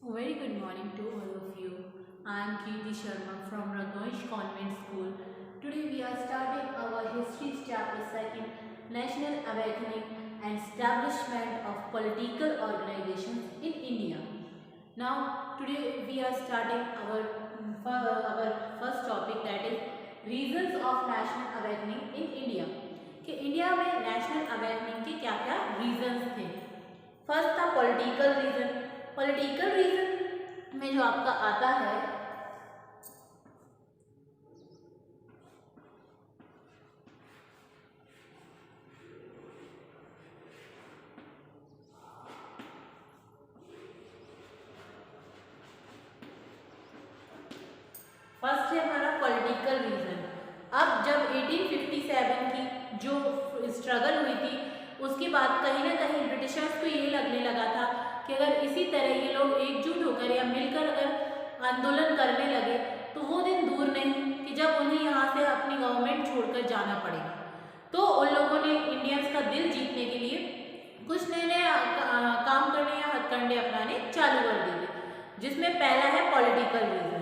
Very good morning to all of you. I am Kirti Sharma from Ragnoish Convent School. Today we are starting our History chapter 2, National Awakening and Establishment of Political Organizations in India. Now today we are starting our first topic, that is reasons of national awakening in India. कि India में national awakening के क्या क्या reasons थे। First था political reason. Political reason में जो आपका आता है फर्स्ट है हमारा पॉलिटिकल रीजन। अब जब 1857 की जो स्ट्रगल हुई थी उसके बाद कहीं ना कहीं ब्रिटिशर्स को ये लगने लगा था कि अगर इसी तरह ये लोग एकजुट होकर या मिलकर अगर आंदोलन करने लगे तो वो दिन दूर नहीं कि जब उन्हें यहाँ से अपनी गवर्नमेंट छोड़कर जाना पड़ेगा। तो उन लोगों ने इंडियंस का दिल जीतने के लिए कुछ नए नए काम करने या हथकंडे अपनाने चालू कर दिए, जिसमें पहला है political reason.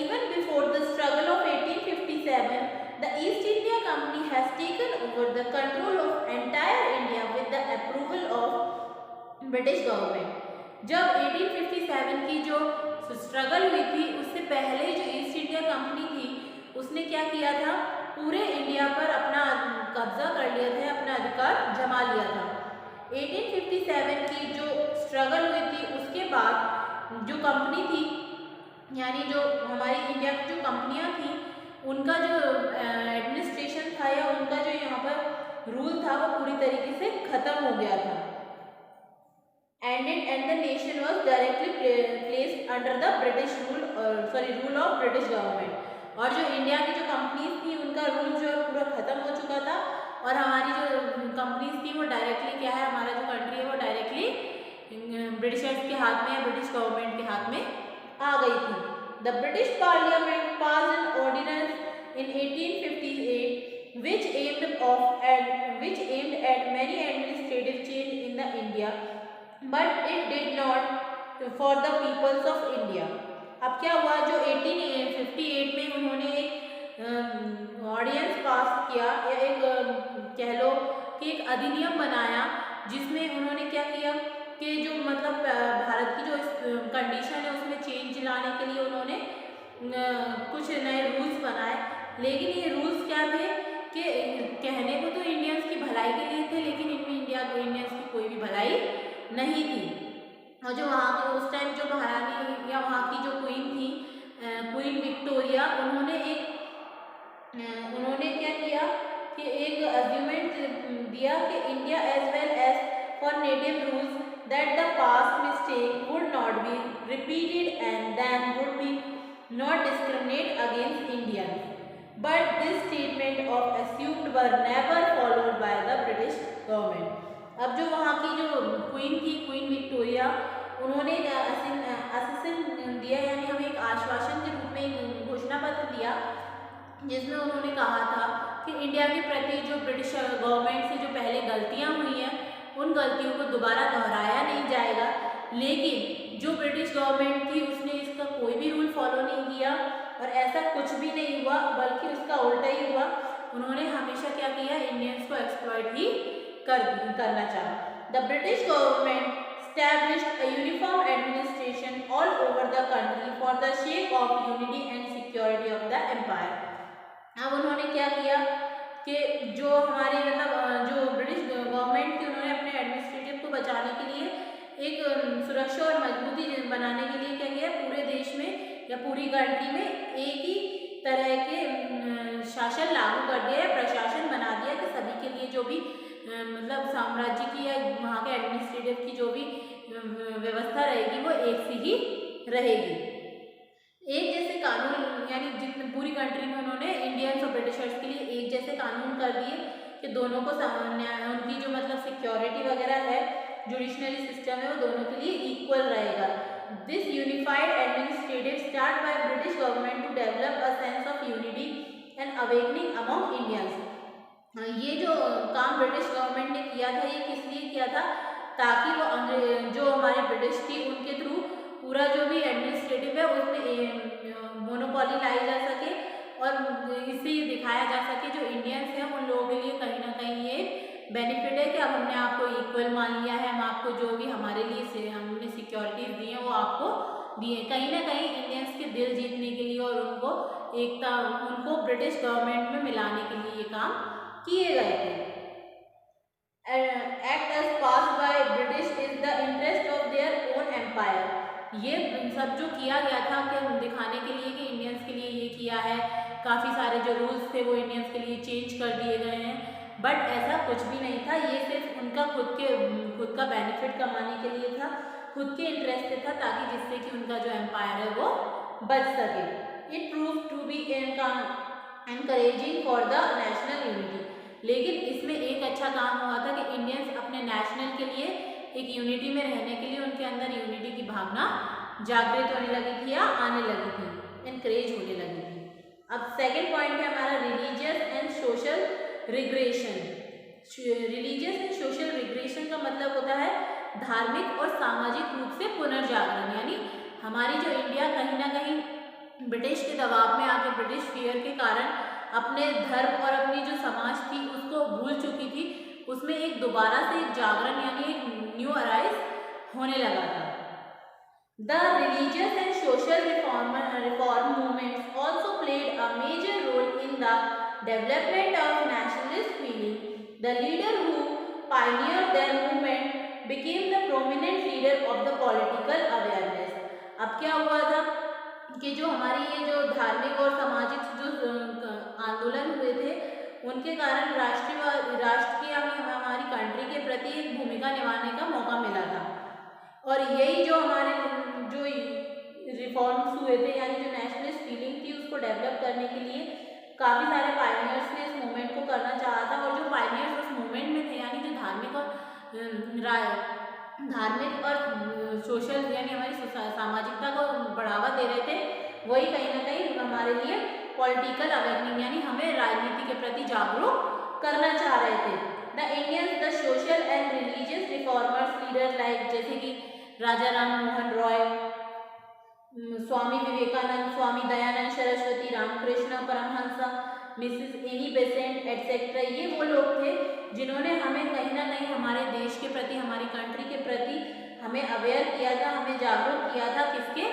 Even before the struggle of 1857, the East India Company has taken over the control of entire India with the approval of British government. जब 1857 की जो स्ट्रगल हुई थी उससे पहले जो ईस्ट इंडिया कंपनी थी उसने क्या किया था, पूरे इंडिया पर अपना कब्जा कर लिया था, अपना अधिकार जमा लिया था। 1857 की जो स्ट्रगल हुई थी उसके बाद जो कंपनी थी, यानी जो हमारी इंडिया की जो कंपनियां थी, उनका जो एडमिनिस्ट्रेशन था या उनका जो यहाँ पर रूल था वो पूरी तरीके से खत्म हो गया था। and the nation was directly placed under the British rule of British government। और जो इंडिया की जो कंपनीज थी उनका रूल जो है पूरा खत्म हो चुका था और हमारी जो कंपनीज थी वो डायरेक्टली क्या है, हमारा जो कंट्री है वो डायरेक्टली ब्रिटिशर्स के हाथ में या ब्रिटिश गवर्नमेंट के हाथ में आ गई थी। The British parliament pass an ordinance in 1858 which aimed at many administrative change in the India, but it did not for the peoples of India। अब क्या हुआ, जो 1858 में उन्होंने एक ऑर्डिनेंस पास किया या एक कह लो कि एक अधिनियम बनाया, जिसमें उन्होंने क्या किया कि जो मतलब भारत की जो कंडीशन है उसमें चेंज लाने के लिए उन्होंने कुछ नए रूल्स बनाए। लेकिन ये रूल्स क्या थे कि कहने को तो इंडियंस की भलाई के लिए थे, लेकिन इनमें इंडियंस की कोई भी भलाई नहीं थी। और जो वहाँ के उस टाइम जो महारानी या वहाँ की जो क्वीन थी, क्वीन विक्टोरिया, उन्होंने क्या किया कि एक अज्यूमेंट दिया कि India as well as for native rules that the past mistake would not be repeated and then would be not discriminate against Indians, but this statement of assumed were never followed by the British government। अब जो वहाँ की जो queen थी, queen Victoria, उन्होंने आश्वासन दिया, यानी हमें एक आश्वासन के रूप में एक घोषणा पत्र दिया, जिसमें उन्होंने कहा था कि इंडिया के प्रति जो ब्रिटिश गवर्नमेंट से जो पहले गलतियाँ हुई हैं उन गलतियों को दोबारा दोहराया नहीं जाएगा। लेकिन जो ब्रिटिश गवर्नमेंट थी उसने इसका कोई भी रूल फॉलो नहीं किया और ऐसा कुछ भी नहीं हुआ, बल्कि उसका उल्टा ही हुआ। उन्होंने हमेशा क्या किया, इंडियंस को एक्सप्लॉइट ही करना चाहा। The British government established a uniform administration all over the country for the sake of unity and security of the empire। अब उन्होंने क्या किया कि जो हमारी मतलब जो ब्रिटिश गवर्नमेंट थी, उन्होंने अपने एडमिनिस्ट्रेटिव को बचाने के लिए एक सुरक्षा और मजबूती बनाने के लिए क्या किया, पूरे देश में या पूरी कंट्री में एक ही तरह के शासन लागू कर दिया है, प्रशासन बना दिया कि सभी के लिए जो भी मतलब साम्राज्य की या वहाँ के एडमिनिस्ट्रेटिव की जो भी व्यवस्था रहेगी वो एक सी ही रहेगी। एक जैसे कानून, यानी जितने पूरी कंट्री में उन्होंने इंडियंस और ब्रिटिशर्स के लिए एक जैसे कानून कर दिए कि दोनों को उनकी जो मतलब सिक्योरिटी वगैरह है, जुडिशनरी सिस्टम है, वो दोनों के लिए इक्वल रहेगा। This unified administrative start by British government to develop a sense of unity and awakening among Indians. ये जो काम ब्रिटिश गवर्नमेंट ने किया था, ये किस लिए किया था, ताकि वो जो हमारे ब्रिटिश थी पूरा जो भी एडमिनिस्ट्रेटिव है उसमें मोनोपोली लाई जा सके और इससे ये दिखाया जा सके जो इंडियंस हैं उन लोगों के लिए कहीं ना कहीं ये बेनिफिट है कि अब हमने आपको इक्वल मान लिया है, हम आपको जो भी हमारे लिए से हमने सिक्योरिटीज दी हैं वो आपको दिए। कहीं ना कहीं इंडियंस के दिल जीतने के लिए और उनको एकता, उनको ब्रिटिश गवर्नमेंट में मिलाने के लिए ये काम किए गए थे। Act as pass by British is the interest of their own empire. ये सब जो किया गया था कि दिखाने के लिए कि इंडियंस के लिए ये किया है, काफ़ी सारे जो रूल्स थे वो इंडियंस के लिए चेंज कर दिए गए हैं, बट ऐसा कुछ भी नहीं था। ये सिर्फ उनका खुद का बेनिफिट कमाने के लिए था, खुद के इंटरेस्ट से था, ताकि जिससे कि उनका जो एम्पायर है वो बच सके। It prove to be encouraging for the national unity. लेकिन इसमें एक अच्छा काम हुआ था कि इंडियंस अपने नेशनल के लिए एक यूनिटी में रहने के लिए उनके अंदर यूनिटी की भावना जागृत होने लगी थी या आने लगी थी, एनकरेज होने लगी थी। अब सेकेंड पॉइंट है हमारा religious and social regression. Religious and social regression का मतलब होता है धार्मिक और सामाजिक रूप से पुनर्जागरण, यानी हमारी जो इंडिया कहीं ना कहीं ब्रिटिश के दबाव में आके, ब्रिटिश फियर के कारण अपने धर्म और अपनी जो समाज थी उसको भूल चुकी थी, उसमें एक दोबारा से एक जागरण यानी एक न्यू अराइज होने लगा था। The religious and social reform movements also played a major role in the development of nationalist feeling. The leader who pioneered their movement became the prominent leader of the political awareness। अब क्या हुआ था कि जो हमारी ये जो धार्मिक और सामाजिक जो आंदोलन हुए थे उनके कारण राष्ट्र की हमारी कंट्री के प्रति एक भूमिका निभाने का मौका मिला था। और यही जो हमारे जो रिफॉर्म्स हुए थे यानी जो नेशनलिस्ट फीलिंग थी उसको डेवलप करने के लिए काफ़ी सारे पायनियर्स ने इस मूवमेंट को करना चाहा था। और जो पायनियर्स उस मूवमेंट में थे यानी जो धार्मिक और सोशल यानी हमारी सामाजिकता को बढ़ावा दे रहे थे, वही कहीं ना कहीं हमारे लिए पॉलिटिकल अवेयरनेस यानी हमें राजनीति के प्रति जागरूक करना चाह रहे थे। The Indians the social and religious reformers leader like जैसे कि Raja Ram Mohan Roy, Swami Vivekananda, Swami Dayanand Saraswati, Ramakrishna Paramhansa, Mrs Annie Besant etcetera, ये वो लोग थे जिन्होंने हमें कहीं ना कहीं हमारे देश के प्रति, हमारी कंट्री के प्रति हमें अवेयर किया था, हमें जागरूक किया था। किसके?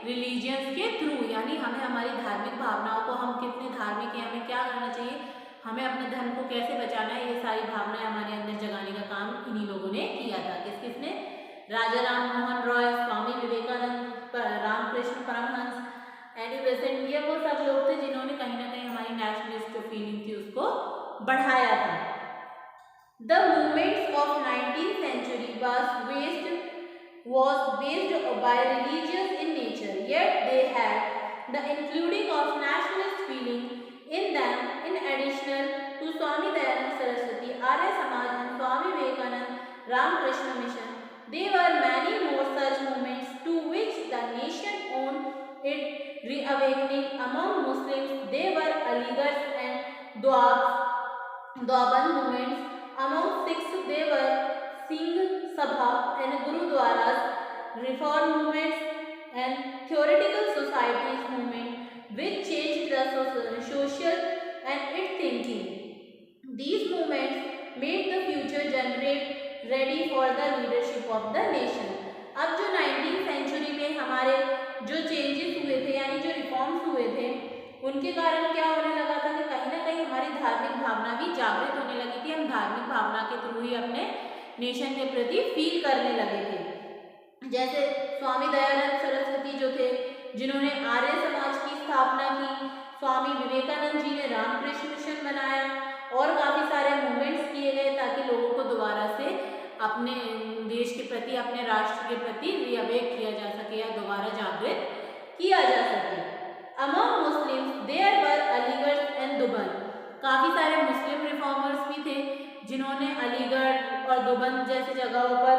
रिलीजियंस के थ्रू, यानी हमें हमारी धार्मिक भावनाओं को, हम कितने धार्मिक हैं, हमें क्या करना चाहिए, हमें अपने धर्म को कैसे बचाना है, ये सारी भावनाएं हमारे अंदर जगाने का काम इन्हीं लोगों ने किया था। किसने? राजा राम मोहन रॉय, स्वामी विवेकानंद, रामकृष्ण परमहंस, एनी बेसेंट, ये वो सब लोग थे जिन्होंने कहीं ना कहीं हमारी नेशनलिस्ट जो फीलिंग थी उसको बढ़ाया था। The movements of 19th century was based by religious in nature, yet they had the including of nationalist feeling in them. In addition to Swami Dayanand Saraswati, Arya Samaj and Swami Vivekanand Ramakrishna Mission, there were many more such movements to which the nation owed it reawakening. Among Muslims, there were Aligarh and Doaban movements. Among Sikhs, there were Singh Sabha and Gurudwaras, reform movements and theoretical societies movement which changed the social and its thinking. These movements made the future generate ready for the leadership of the nation. अब जो 19th century में हमारे जो changes हुए थे यानी जो reforms हुए थे उनके कारण क्या होने लगा था कि कहीं ना कहीं हमारी धार्मिक भावना भी जागृत होने लगी थी। हम धार्मिक भावना के थ्रू ही अपने नेशन के प्रति फील करने लगे थे। जैसे स्वामी दयानंद सरस्वती जो थे जिन्होंने आर्य समाज की स्थापना की, स्वामी विवेकानंद जी ने रामकृष्ण मिशन बनाया और काफ़ी सारे मूवमेंट्स किए गए ताकि लोगों को दोबारा से अपने देश के प्रति, अपने राष्ट्र के प्रति रिअवेक किया जा सके या दोबारा जागृत किया जा सके। Among Muslims there were Aligarh and Deoband, काफ़ी सारे मुस्लिम रिफॉर्मर्स भी थे जिन्होंने अलीगढ़ और दुबन जैसे जगहों पर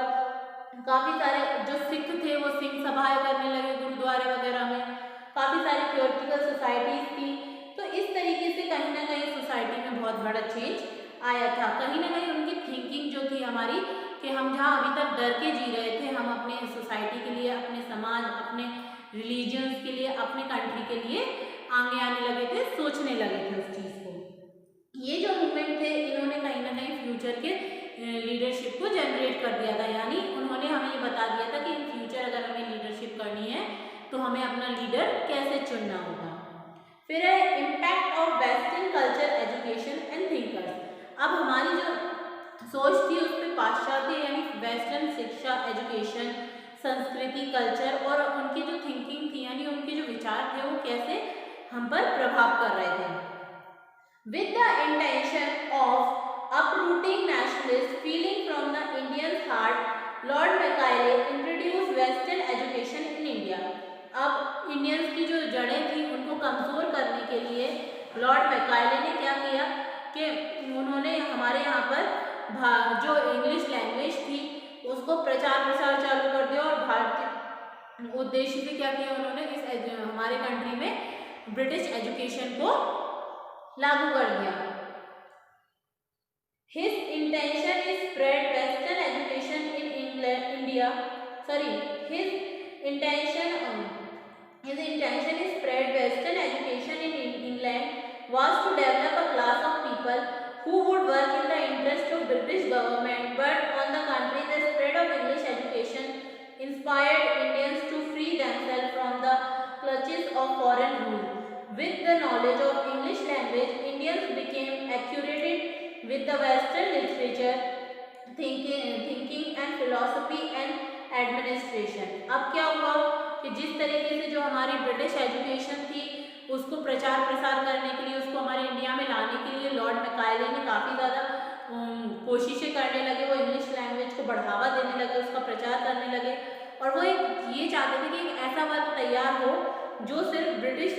काफ़ी सारे, जो सिख थे वो सिख सभाएं करने लगे गुरुद्वारे वगैरह में, काफ़ी सारी थियोरटिकल सोसाइटीज़ थी। तो इस तरीके से कहीं ना कहीं सोसाइटी में बहुत बड़ा चेंज आया था। कहीं ना कहीं उनकी थिंकिंग जो थी हमारी कि हम जहाँ अभी तक डर के जी रहे थे, हम अपने सोसाइटी के लिए, अपने समाज, अपने रिलीजन्स के लिए, अपने कंट्री के लिए आगे आने लगे थे, सोचने लगे थे उस चीज़ को। ये जो मूवमेंट थे, इन्होंने कहीं ना कहीं फ्यूचर के लीडरशिप को जनरेट कर दिया था, यानी उन्होंने हमें ये बता दिया था कि इन फ्यूचर अगर हमें लीडरशिप करनी है तो हमें अपना लीडर कैसे चुनना होगा। फिर है impact of western culture, education and thinkers. अब हमारी जो सोच थी उस पर पाश्चात्य यानी वेस्टर्न शिक्षा, एजुकेशन, संस्कृति, कल्चर और उनकी जो थिंकिंग थी यानी उनके जो विचार थे वो कैसे हम पर प्रभाव कर रहे थे। With the intention of uprooting nationalist feeling from the Indian heart, Lord Macaulay introduced Western education in India. अब इंडियंस की जो जड़ें थी उनको कमज़ोर करने के लिए लॉर्ड मैकाले ने क्या किया कि उन्होंने हमारे यहाँ पर जो इंग्लिश लैंग्वेज थी उसको प्रचार चालू कर दिया और भारतीय उद्देश्य से क्या किया उन्होंने इस हमारे कंट्री में ब्रिटिश एजुकेशन को लागू कर दिया। His intention is spread Western education in India. His intention is spread Western education in England was to develop a class of people who would work in the interest of British government. But on the contrary, the spread of English education inspired Indians to free themselves from the clutches of foreign rule. With the knowledge of English language, Indians became acquainted with the Western literature, thinking and philosophy and administration. अब क्या हुआ कि जिस तरीके से जो हमारी British education थी उसको प्रचार प्रसार करने के लिए, उसको हमारे इंडिया में लाने के लिए लॉर्ड मैकाले ने काफ़ी ज़्यादा कोशिशें करने लगे। वो इंग्लिश लैंग्वेज को बढ़ावा देने लगे, उसका प्रचार करने लगे और वो ये चाहते थे कि एक ऐसा वर्ग तैयार हो जो सिर्फ ब्रिटिश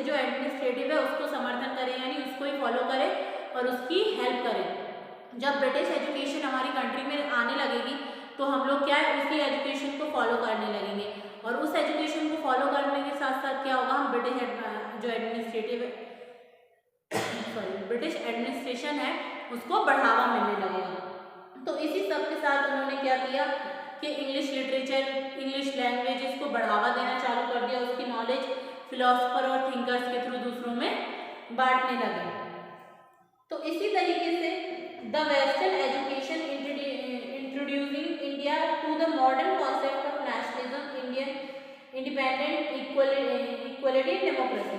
जो एडमिनिस्ट्रेटिव है उसको समर्थन करे, यानी उसको ही फॉलो करे और उसकी हेल्प करे। जब ब्रिटिश एजुकेशन हमारी कंट्री में आने लगेगी तो हम लोग क्या है उसी एजुकेशन को फॉलो करने लगेंगे और उस एजुकेशन को फॉलो करने के साथ साथ क्या होगा, हम ब्रिटिश एडमिनिस्ट्रेशन है उसको बढ़ावा मिलने लगेगा। तो इसी सब के साथ उन्होंने क्या किया कि इंग्लिश लिटरेचर, इंग्लिश लैंग्वेज इसको बढ़ावा देना चालू कर दिया, उसकी नॉलेज फिलोसफर और थिंकर्स के थ्रू दूसरों में बांटने लगे। तो इसी तरीके से the western education introducing India to the modern concept of nationalism, Indian independent, equality and democracy.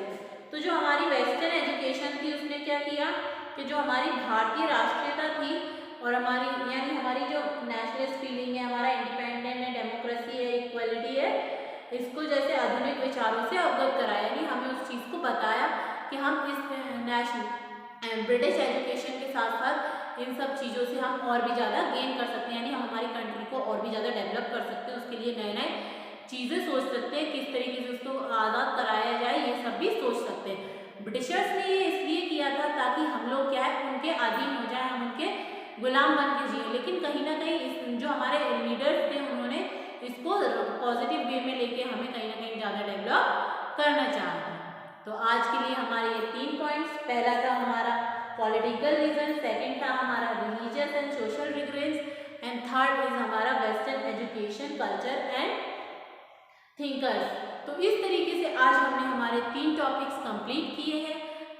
तो जो हमारी वेस्टर्न एजुकेशन थी उसने क्या किया कि जो हमारी भारतीय राष्ट्रीयता थी और हमारी यानी हमारी जो नेशनलिस्ट फीलिंग है, हमारा इंडिपेंडेंट है, डेमोक्रेसी है, इक्वलिटी है, इसको जैसे आधुनिक विचारों से अवगत कराया, यानी हमें उस चीज़ को बताया कि हम इस ब्रिटिश एजुकेशन के साथ साथ इन सब चीज़ों से हम और भी ज़्यादा गेन कर सकते हैं, यानी हम हमारी कंट्री को और भी ज़्यादा डेवलप कर सकते हैं, उसके लिए नए नए चीज़ें सोच सकते हैं, किस तरीके से उसको आज़ाद कराया जाए, ये सब भी सोच सकते हैं। ब्रिटिशर्स ने ये इसलिए किया था ताकि हम लोग क्या है उनके अधीन हो जाए, हम उनके गुलाम बन के जिए, लेकिन कहीं ना कहीं जो हमारे लीडर्स थे उन्होंने इसको पॉजिटिव वे में लेके हमें कहीं ना कहीं ज़्यादा डेवलप करना चाहते हैं। तो आज के लिए हमारे ये 3 पॉइंट्स, पहला था हमारा पॉलिटिकल रीजन, सेकंड था हमारा religious and social reforms and third is हमारा western education, culture and thinkers. तो इस तरीके से आज हमने हमारे 3 टॉपिक्स कंप्लीट किए हैं।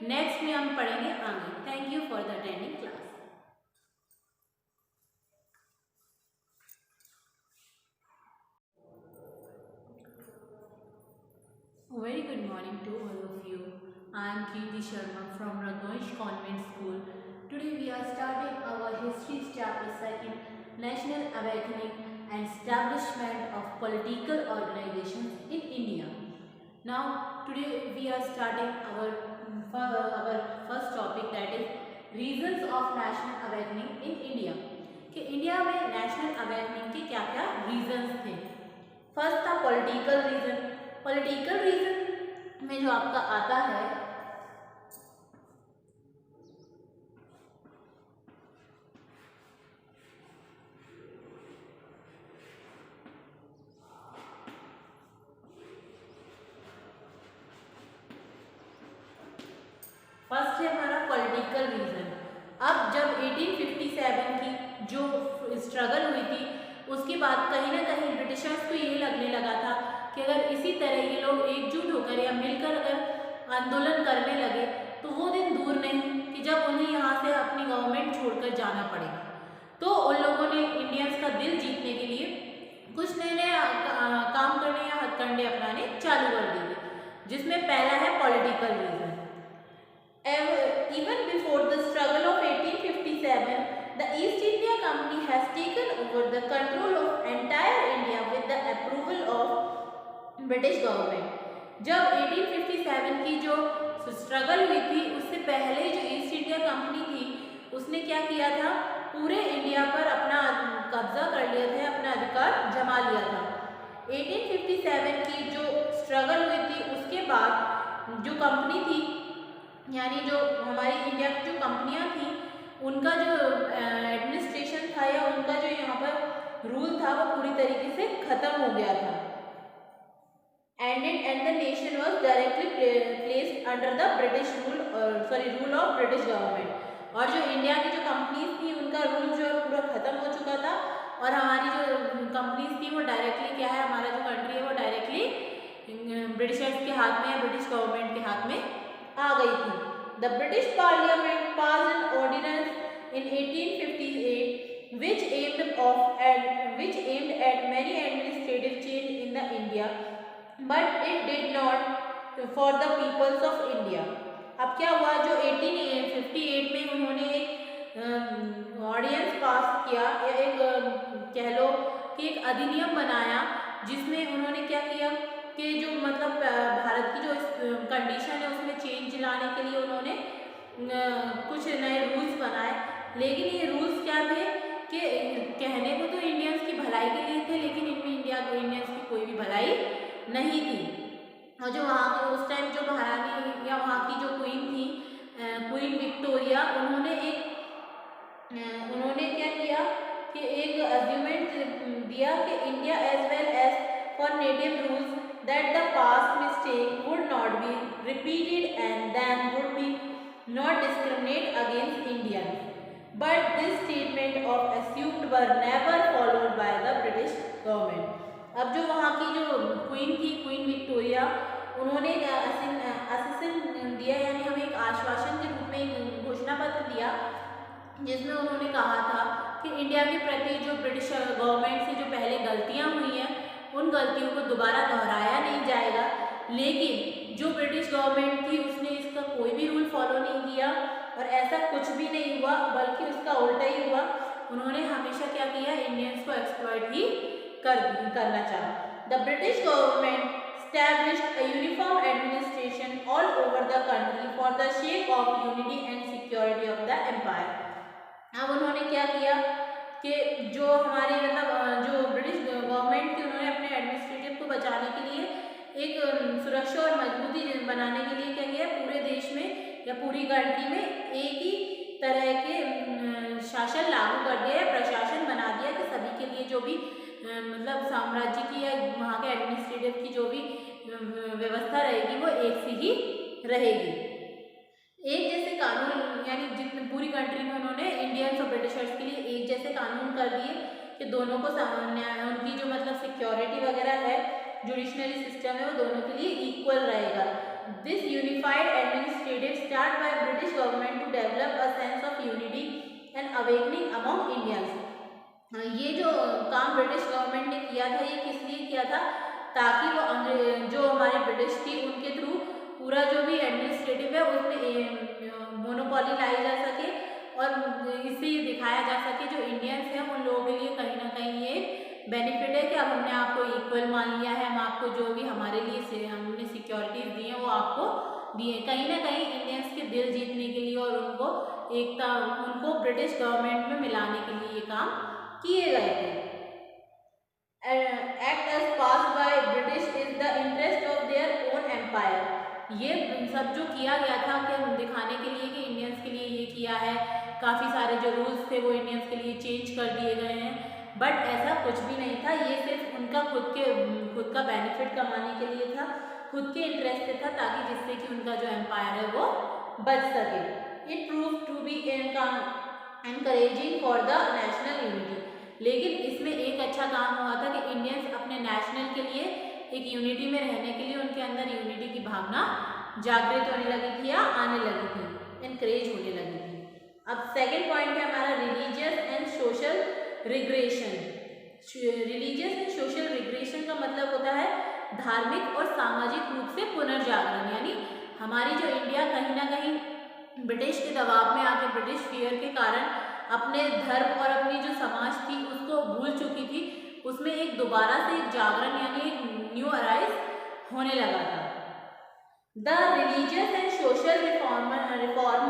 नेक्स्ट में हम पढ़ेंगे आगे। Thank you for the attending class. Very good morning to all of you. I am Kirti Sharma from Raghuvansh Convent School. Today we are starting our history chapter 2, National Awakening and Establishment of Political Organizations in India. Now today we are starting our first topic, that is reasons of National Awakening in India. कि India में national awakening के क्या क्या reasons थे। First था political reason. Political reason में जो आपका आता है फर्स्ट है हमारा पॉलिटिकल रीजन। अब जब 1857 की जो स्ट्रगल हुई थी उसके बाद कहीं ना कहीं ब्रिटिशर्स को ये लगने लगा था कि अगर इसी तरह ये लोग एकजुट होकर या मिलकर अगर आंदोलन करने लगे तो वो दिन दूर नहीं कि जब उन्हें यहाँ से अपनी गवर्नमेंट छोड़कर जाना पड़ेगा। तो उन लोगों ने इंडियंस का दिल जीतने के लिए कुछ नए नए काम करने या हथकंडे अपनाने चालू कर दिए थे, जिसमें पहला है political reason. Even before the struggle of 1857, the East India Company has taken over the control of entire India with the approval of British government. जब 1857 की जो स्ट्रगल हुई थी उससे पहले जो ईस्ट इंडिया कंपनी थी उसने क्या किया था, पूरे इंडिया पर अपना कब्जा कर लिया था, अपना अधिकार जमा लिया था। 1857 की जो स्ट्रगल हुई थी उसके बाद जो कंपनी थी, यानी जो हमारी इंडिया की जो कंपनियां थी, उनका जो एडमिनिस्ट्रेशन था या उनका जो यहाँ पर रूल था वो पूरी तरीके से खत्म हो गया था। And the nation was directly placed under the British rule of British government। और जो इंडिया की जो कंपनीज थी उनका रूल जो है पूरा खत्म हो चुका था और हमारी जो कंपनीज थी वो डायरेक्टली क्या है, हमारा जो कंट्री है वो डायरेक्टली ब्रिटिशर्स के हाथ में या ब्रिटिश गवर्नमेंट के हाथ में आ गई थी। The British Parliament passed an ordinance in 1858 which aimed at many administrative change in the India, but it did not for the peoples of India। अब क्या हुआ, जो 1858 में उन्होंने एक ऑर्डिनेंस पास किया या एक कह लो कि एक अधिनियम बनाया, जिसमें उन्होंने क्या किया कि जो मतलब भारत की जो कंडीशन है उसमें चेंज लाने के लिए उन्होंने कुछ नए रूल्स बनाए। लेकिन ये रूल्स क्या थे कि कहने को तो इंडियंस की भलाई के लिए थे, लेकिन इनमें इंडियंस की कोई भी भलाई नहीं थी। और जो वहाँ के उस टाइम जो महारानी या वहाँ की जो क्वीन थी, क्वीन विक्टोरिया, उन्होंने क्या किया कि एक अज्यूमेंट दिया कि India as well as for native rules that the past mistake would not be repeated and then would be not discriminate against Indians, but this statement of assumed were never followed by the British government। अब जो वहाँ की जो queen थी, queen Victoria, उन्होंने आश्वासन दिया, यानी हमें एक आश्वासन के रूप में एक घोषणा पत्र दिया, जिसमें उन्होंने कहा था कि इंडिया के प्रति जो ब्रिटिश गवर्नमेंट से जो पहले गलतियाँ हुई हैं उन गलतियों को दोबारा दोहराया नहीं जाएगा। लेकिन जो ब्रिटिश गवर्नमेंट थी उसने इसका कोई भी रूल फॉलो नहीं किया और ऐसा कुछ भी नहीं हुआ, बल्कि उसका उल्टा ही हुआ। उन्होंने हमेशा क्या किया, इंडियंस को एक्सप्लॉइट ही करना चाहा। The British government established a uniform administration all over the country for the sake of unity and security of the empire। अब उन्होंने क्या किया कि जो हमारे मतलब जो ब्रिटिश गवर्नमेंट थी, उन्होंने अपने एडमिनिस्ट्रेटिव को बचाने के लिए एक सुरक्षा और मजबूती बनाने के लिए क्या किया, पूरे देश में या पूरी कंट्री में एक ही तरह के शासन लागू कर दिया है, प्रशासन बना दिया कि सभी के लिए जो भी मतलब साम्राज्य की या वहाँ के एडमिनिस्ट्रेटिव की जो भी व्यवस्था रहेगी वो एक सी ही रहेगी। एक जैसे कानून, यानी जितने पूरी कंट्री में उन्होंने इंडियंस और ब्रिटिशर्स के लिए एक जैसे कानून कर दिए कि दोनों को उनकी जो मतलब सिक्योरिटी वगैरह है, जुडिशनरी सिस्टम है, वो दोनों के लिए इक्वल रहेगा। This unified administrative start by British government to develop a sense of unity and awakening among Indians. ये जो काम ब्रिटिश गवर्नमेंट ने किया था, ये किस लिए किया था, ताकि वो जो हमारे ब्रिटिश थी उनके थ्रू पूरा जो भी एडमिनिस्ट्रेटिव है उसमें मोनोपोली लाई जा सके और इससे ये दिखाया जा सके जो इंडियंस हैं उन लोगों के लिए कहीं ना कहीं ये बेनिफिट है कि अब हमने आपको इक्वल मान लिया है, हम आपको जो भी हमारे लिए हमने सिक्योरिटीज दी हैं वो आपको दिए। कहीं ना कहीं इंडियंस के दिल जीतने के लिए और उनको ब्रिटिश गवर्नमेंट में मिलाने के लिए ये काम किए गए थे। Act as pass by British is the interest of their own empire. ये सब जो किया गया था कि हम दिखाने के लिए कि इंडियंस के लिए ये किया है, काफ़ी सारे जो रूल्स थे वो इंडियंस के लिए चेंज कर दिए गए हैं, बट ऐसा कुछ भी नहीं था। ये सिर्फ उनका खुद का बेनिफिट कमाने के लिए था, खुद के इंटरेस्ट से था, ताकि जिससे कि उनका जो एम्पायर है वो बच सके। It prove to be encouraging for the national unity. लेकिन इसमें एक अच्छा काम हुआ था कि इंडियंस अपने नेशनल के लिए एक यूनिटी में रहने के लिए उनके अंदर यूनिटी की भावना जागृत होने लगी थी या आने लगी थी, इनकरेज होने लगी थी। अब सेकेंड पॉइंट है हमारा religious and social regression. Religious and social regression का मतलब होता है धार्मिक और सामाजिक रूप से पुनर्जागरण, यानी हमारी जो इंडिया कहीं ना कहीं ब्रिटिश के दबाव में आके, ब्रिटिश फियर के कारण अपने धर्म और अपनी जो समाज थी उसको भूल चुकी थी, उसमें एक दोबारा से एक जागरण यानी एक न्यू अराइज होने लगा था। The religious and social reform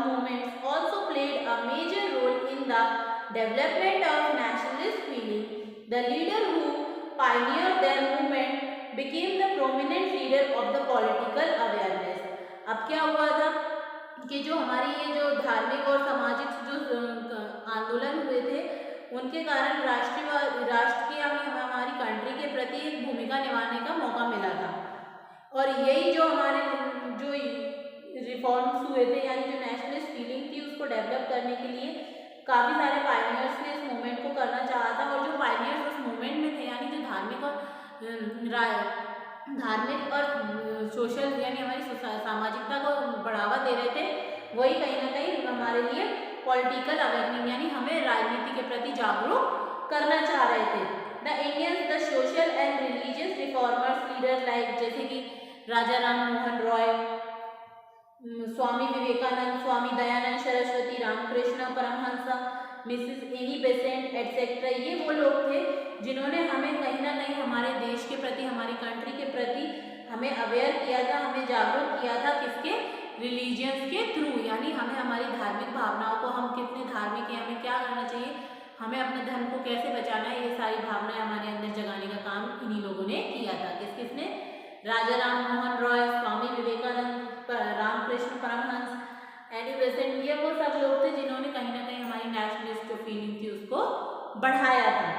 movements also played a major role in the development of nationalist feeling. The leader who pioneered their movement became the prominent leader of the political awareness. अब क्या हुआ था कि जो हमारी ये जो धार्मिक और सामाजिक जो आंदोलन हुए थे उनके कारण राष्ट्र की हमारी कंट्री के प्रति एक भूमिका निभाने का मौका मिला था। और यही जो हमारे जो रिफॉर्म्स हुए थे यानी जो नेशनलिस्ट फीलिंग थी उसको डेवलप करने के लिए काफ़ी सारे पायनियर्स ने इस मूवमेंट को करना चाहा था। और जो पायनियर्स उस मूवमेंट में थे यानी जो धार्मिक और सोशल यानी हमारी सामाजिकता को बढ़ावा दे रहे थे, वही कहीं ना कहीं हमारे लिए पॉलिटिकल अवेयरनेस यानी हमें राजनीति के प्रति जागरूक करना चाह रहे थे। The Indians the social and religious reformers leader like जैसे कि Raja Ram Mohan Roy, Swami Vivekananda, Swami Dayanand Saraswati, Ramakrishna Paramhansa, Mrs Annie Besant etcetera, ये वो लोग थे जिन्होंने हमें कहीं ना कहीं हमारे देश के प्रति, हमारी कंट्री के प्रति हमें अवेयर किया था, हमें जागरूक किया था। किसके? रिलीजियंस के थ्रू, यानी हमें हमारी धार्मिक भावनाओं को, हम कितने धार्मिक हैं, हमें क्या करना चाहिए, हमें अपने धर्म को कैसे बचाना है, ये सारी भावनाएं हमारे अंदर जगाने का काम इन्हीं लोगों ने किया था। किसने? राजा राम मोहन रॉय, स्वामी विवेकानंद, रामकृष्ण परमहंस, एनी बेसेंट, ये वो सब लोग थे जिन्होंने कहीं ना कहीं हमारी नेशनलिस्ट जो फीलिंग थी उसको बढ़ाया था।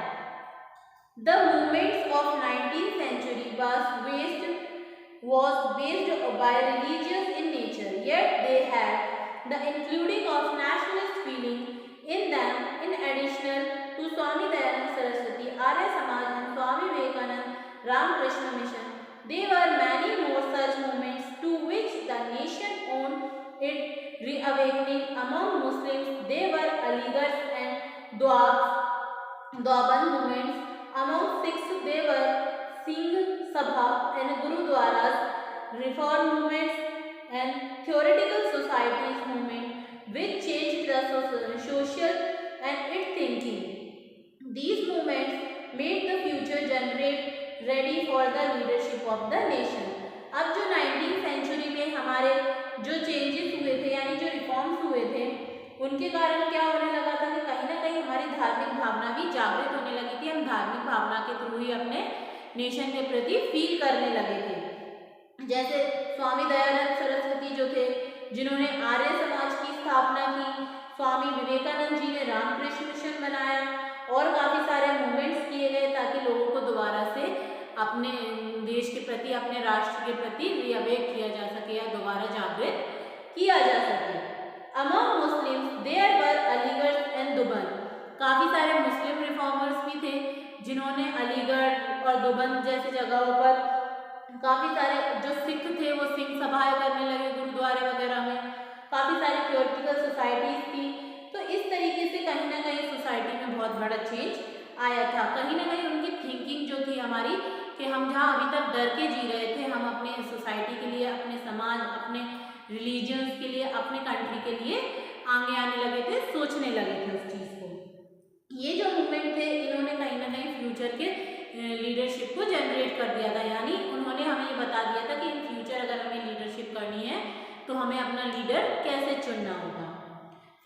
The movements of 19th century was based by religious in nature, yet they had the including of nationalist feeling in them. In addition to Swami Dayanand Saraswati, Arya Samaj and Swami Vivekanand Ramakrishna Mission, there were many more such movements to which the nation owed it reawakening among Muslims. They were Aligarh and Doaban movements. Among Sikhs, they were Singh Sabha and Gurudwaras, reform movements and theoretical societies movement which changed the social and its thinking. These movements made the future generate ready for the leadership of the nation. अब जो 19th century में हमारे जो changes हुए थे यानी जो reforms हुए थे उनके कारण क्या होने लगा था कि कहीं ना कहीं हमारी धार्मिक भावना भी जागृत होने लगी थी। हम धार्मिक भावना के थ्रू ही अपने नेशन के प्रति फील करने लगे थे। जैसे स्वामी दयानंद सरस्वती जो थे जिन्होंने आर्य समाज की स्थापना की, स्वामी विवेकानंद जी ने रामकृष्ण मिशन बनाया और काफ़ी सारे मूवमेंट्स किए गए ताकि लोगों को दोबारा से अपने देश के प्रति, अपने राष्ट्र के प्रति रिअवेक किया जा सके या दोबारा जागृत किया जा सके। Among Muslims there were Aligarh and Deoband, काफ़ी सारे मुस्लिम रिफॉर्मर्स भी थे जिन्होंने अलीगढ़ और दुबन जैसी जगहों पर काफ़ी सारे जो सिख थे वो सिंह सभाएं करने लगे गुरुद्वारे वगैरह में, काफ़ी सारी थियोरटिकल सोसाइटीज़ थी। तो इस तरीके से कहीं ना कहीं सोसाइटी में बहुत बड़ा चेंज आया था। कहीं ना कहीं उनकी थिंकिंग जो थी हमारी कि हम जहाँ अभी तक डर के जी रहे थे, हम अपने सोसाइटी के लिए, अपने समाज, अपने रिलीजन्स के लिए, अपने कंट्री के लिए आगे आने लगे थे, सोचने लगे थे उस चीज़ को। ये जो मूवमेंट थे इन्होंने कहीं ना कहीं फ्यूचर के लीडरशिप को जनरेट कर दिया था, यानी उन्होंने हमें ये बता दिया था कि इन फ्यूचर अगर हमें लीडरशिप करनी है तो हमें अपना लीडर कैसे चुनना होगा।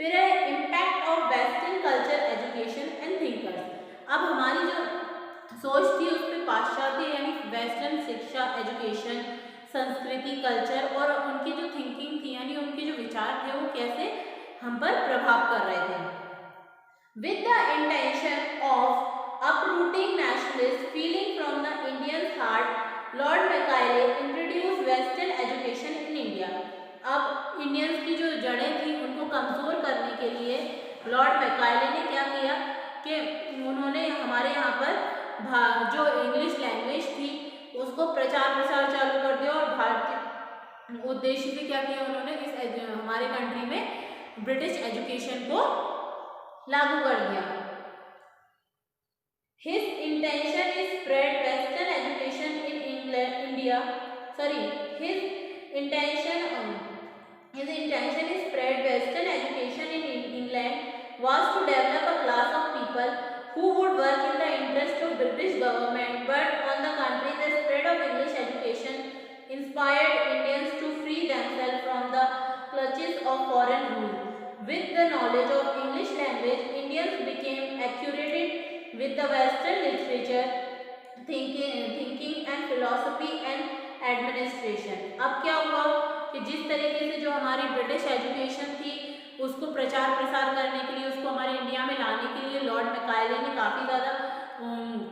फिर है impact of western culture education and thinkers. अब हमारी जो सोच थी उस पर पाश्चात्य यानी वेस्टर्न शिक्षा, एजुकेशन, संस्कृति, कल्चर और उनकी जो थिंकिंग थी यानी उनके जो विचार थे वो कैसे हम पर प्रभाव कर रहे थे। With the intention of uprooting nationalist feeling from the Indian heart, Lord Macaulay introduce western education in India. अब इंडियंस की जो जड़ें थी उनको कमज़ोर करने के लिए लॉर्ड मैकाले ने क्या किया कि उन्होंने हमारे यहाँ पर जो इंग्लिश लैंग्वेज थी उसको प्रचार प्रसार चालू कर दिया और भारतीय उद्देश्य से क्या किया उन्होंने, इस हमारे कंट्री में ब्रिटिश एजुकेशन को लागू कर दिया। His intention is spread Western education in India. Sorry, his intention is spread Western education in England was to develop a class of people who would work in the interest of British government. But on the contrary, the spread of English education inspired Indians to free themselves from the clutches of foreign rule. With the knowledge of English language, Indians became acquainted with the Western literature, thinking and philosophy and administration. अब क्या हुआ कि जिस तरीके से जो हमारी British education थी उसको प्रचार प्रसार करने के लिए, उसको हमारे इंडिया में लाने के लिए लॉर्ड मैकाले ने काफ़ी ज़्यादा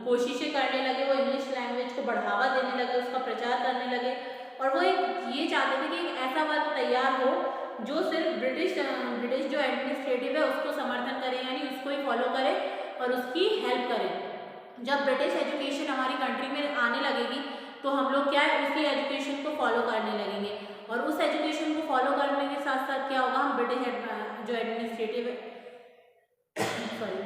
कोशिशें करने लगे। वो इंग्लिश लैंग्वेज को बढ़ावा देने लगे, उसका प्रचार करने लगे और वो ये चाहते थे कि एक ऐसा वर्ग तैयार हो जो सिर्फ ब्रिटिश जो एडमिनिस्ट्रेटिव है उसको समर्थन करे, यानी उसको ही फॉलो करे और उसकी हेल्प करें। जब ब्रिटिश एजुकेशन हमारी कंट्री में आने लगेगी तो हम लोग क्या है उसी एजुकेशन को फॉलो करने लगेंगे और उस एजुकेशन को फॉलो करने के साथ साथ क्या होगा, हम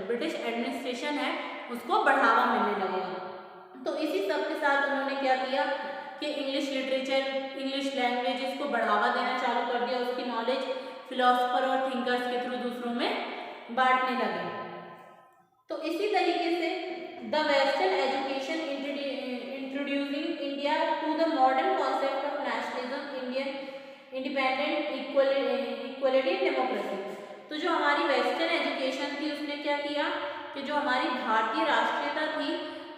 ब्रिटिश एडमिनिस्ट्रेशन है उसको बढ़ावा मिलने लगेगा। तो इसी सब के साथ उन्होंने क्या किया कि इंग्लिश लिटरेचर, इंग्लिश लैंग्वेजेस को बढ़ावा देना चालू कर दिया, उसकी नॉलेज फिलोसफर और थिंकर्स के थ्रू दूसरों में बांटने लगे। तो इसी तरीके से the western education introducing India to the modern concept of nationalism, Indian independent equality democracy. तो जो हमारी वेस्टर्न एजुकेशन थी उसने क्या किया कि जो हमारी भारतीय राष्ट्रीयता थी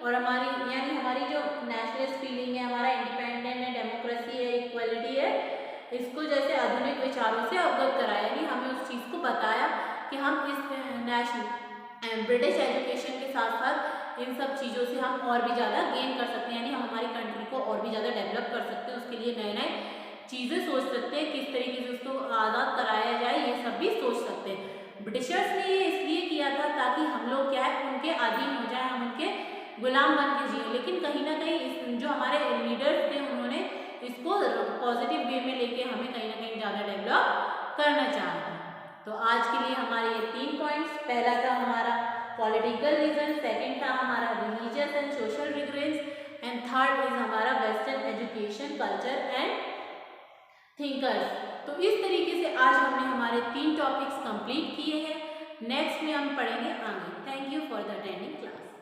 और हमारी यानी हमारी जो नेशनलिस्ट फीलिंग है, हमारा इंडिपेंडेंट है, डेमोक्रेसी है, इक्वलिटी है, इसको जैसे आधुनिक विचारों से अवगत कराया, यानी हमें उस चीज़ को बताया कि हम इस ब्रिटिश एजुकेशन के साथ साथ इन सब चीज़ों से हम और भी ज़्यादा गेन कर सकते हैं, यानी हम हमारी कंट्री को और भी ज़्यादा डेवलप कर सकते हैं, उसके लिए नए नए चीज़ें सोच सकते हैं, किस तरीके से उसको आज़ाद कराया जाए, ये सब भी सोच सकते हैं। ब्रिटिशर्स ने ये इसलिए किया था ताकि हम लोग क्या है उनके अधीन हो जाए, हम उनके गुलाम बन के जिए, लेकिन कहीं ना कहीं जो हमारे लीडर्स थे उन्होंने इसको पॉजिटिव वे में लेके हमें कहीं ना कहीं ज़्यादा डेवलप करना चाहा। तो आज के लिए हमारे ये 3 पॉइंट्स, पहला था हमारा पॉलिटिकल रीजन, सेकंड था हमारा religious and social reforms and third is हमारा western education culture and thinkers. तो इस तरीके से आज हमने हमारे 3 टॉपिक्स कंप्लीट किए हैं। नेक्स्ट में हम पढ़ेंगे आगे। Thank you for the attending class.